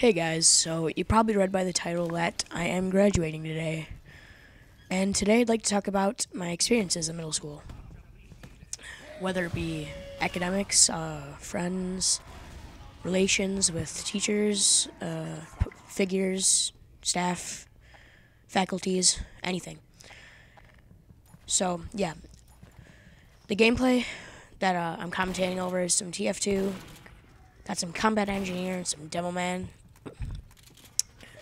Hey guys, so you probably read by the title that I am graduating today. And today I'd like to talk about my experiences in middle school. Whether it be academics, friends, relations with teachers, figures, staff, faculties, anything. So, yeah. The gameplay that I'm commentating over is some TF2, got some Combat Engineer, and some Demoman.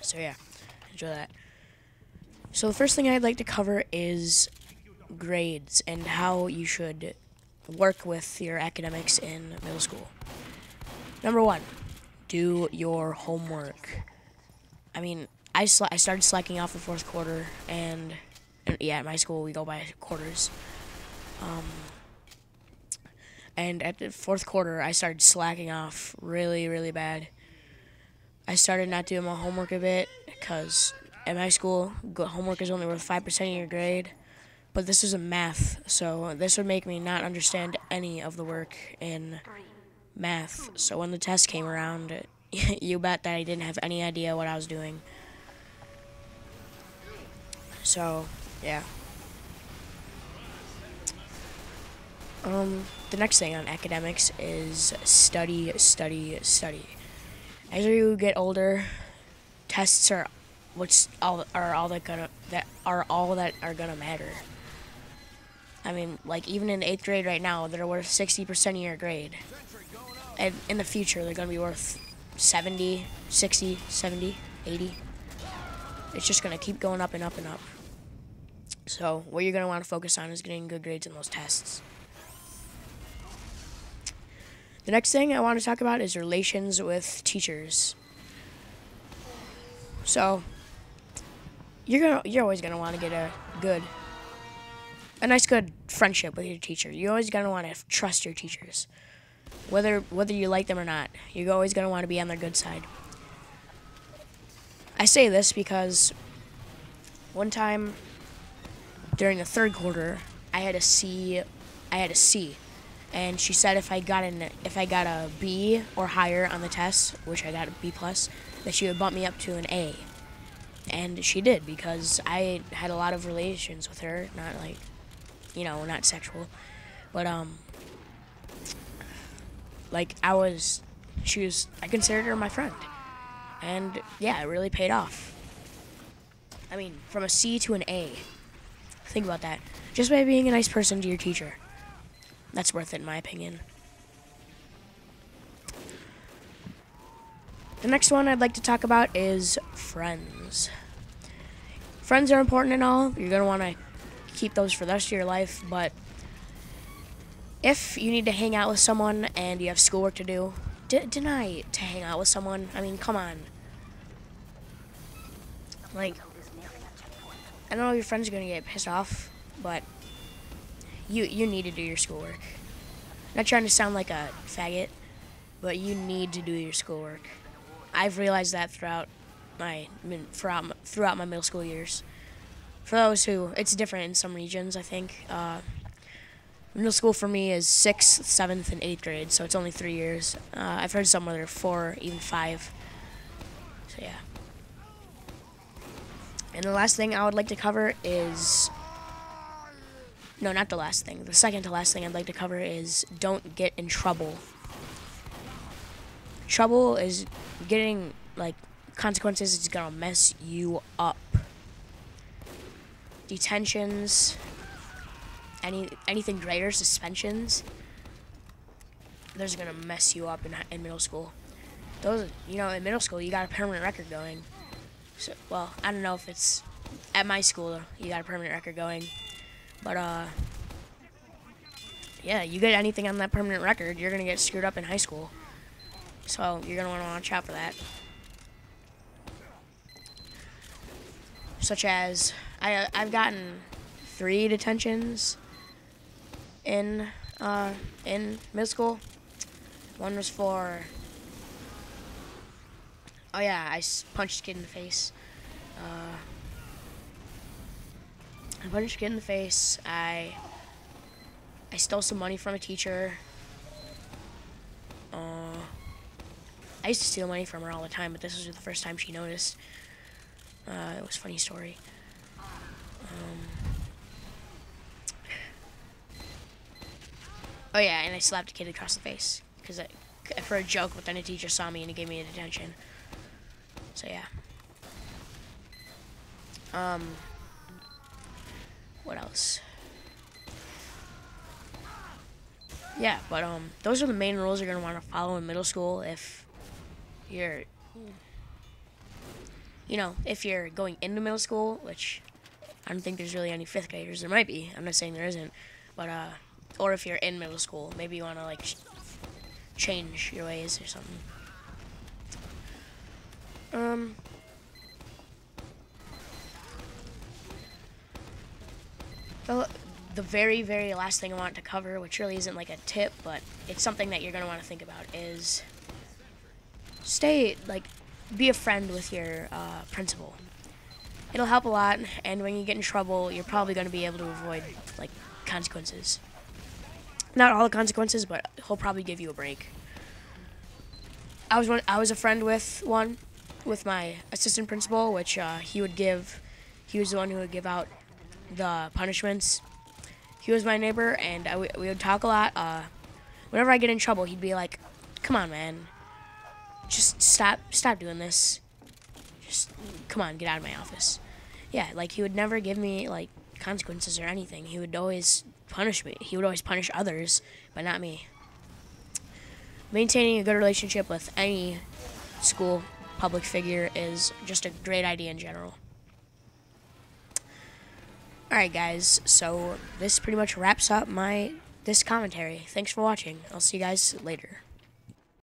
So, yeah, enjoy that. So the first thing I'd like to cover is grades and how you should work with your academics in middle school. Number one, do your homework. I mean, I started slacking off the fourth quarter, and yeah, at my school we go by quarters. And at the fourth quarter, I started slacking off really, really bad. I started not doing my homework a bit because at my school, homework is only worth 5% of your grade. But this is a math, so this would make me not understand any of the work in math. So when the test came around, you bet that I didn't have any idea what I was doing. So, yeah. The next thing on academics is study, study, study. As you get older, tests are all that are gonna matter. I mean, like, even in 8th grade right now, they're worth 60% of your grade. And in the future, they're going to be worth 70, 60, 70, 80. It's just going to keep going up and up and up. So what you're going to want to focus on is getting good grades in those tests. The next thing I want to talk about is relations with teachers. So you're always going to want to get a nice good friendship with your teacher. You're always going to want to trust your teachers. Whether you like them or not, you're always going to want to be on their good side. I say this because one time during the third quarter, I had a C, and she said if I got a B or higher on the test, which I got a B plus, that she would bump me up to an A. And she did, because I had a lot of relations with her, not sexual, but I considered her my friend, and yeah, it really paid off. I mean, from a C to an A. Think about that. Just by being a nice person to your teacher. That's worth it, in my opinion. The next one I'd like to talk about is friends. Friends are important and all. You're going to want to keep those for the rest of your life, but if you need to hang out with someone and you have schoolwork to do, deny to hang out with someone. I mean, come on. Like, I know your friends are going to get pissed off, but you need to do your schoolwork. Not trying to sound like a faggot, but you need to do your schoolwork. I've realized that throughout my middle school years. For those who, it's different in some regions, I think. Middle school for me is 6th, 7th, and 8th grade, so it's only 3 years. I've heard some where they're 4, even 5. So, yeah. And the last thing I would like to cover is... No, not the last thing. The second to last thing I'd like to cover is don't get in trouble. Trouble is getting, consequences is going to mess you up. Detentions, anything greater, suspensions, those are going to mess you up in middle school. In middle school, you got a permanent record going. So, well, I don't know if it's at my school, you got a permanent record going. But, yeah, you get anything on that permanent record, you're going to get screwed up in high school. So, you're going to want to watch out for that. Such as, I've gotten 3 detentions in middle school. One was for, I punched a kid in the face. I punched a kid in the face. I stole some money from a teacher. I used to steal money from her all the time, but this was the first time she noticed. It was a funny story. Oh yeah, and I slapped a kid across the face for a joke, but then a teacher saw me and he gave me a detention. So yeah. What else? Yeah, but those are the main rules you're gonna want to follow in middle school if you're, if you're going into middle school, which I don't think there's really any fifth graders. There might be. I'm not saying there isn't, but or if you're in middle school, maybe you want to like change your ways or something. The very, very last thing I want to cover, which really isn't like a tip, but it's something that you're going to want to think about, is be a friend with your principal. It'll help a lot, and when you get in trouble, you're probably going to be able to avoid, like, consequences. Not all the consequences, but he'll probably give you a break. I was a friend with my assistant principal, which he was the one who would give out the punishments. He was my neighbor, and we would talk a lot. Whenever I get in trouble, he'd be like, "Come on, man, just stop doing this. Just come on, get out of my office." Yeah, like he would never give me like consequences or anything. He would always punish me. He would always punish others, but not me. Maintaining a good relationship with any school public figure is just a great idea in general. Alright guys, so this pretty much wraps up this commentary. Thanks for watching. I'll see you guys later.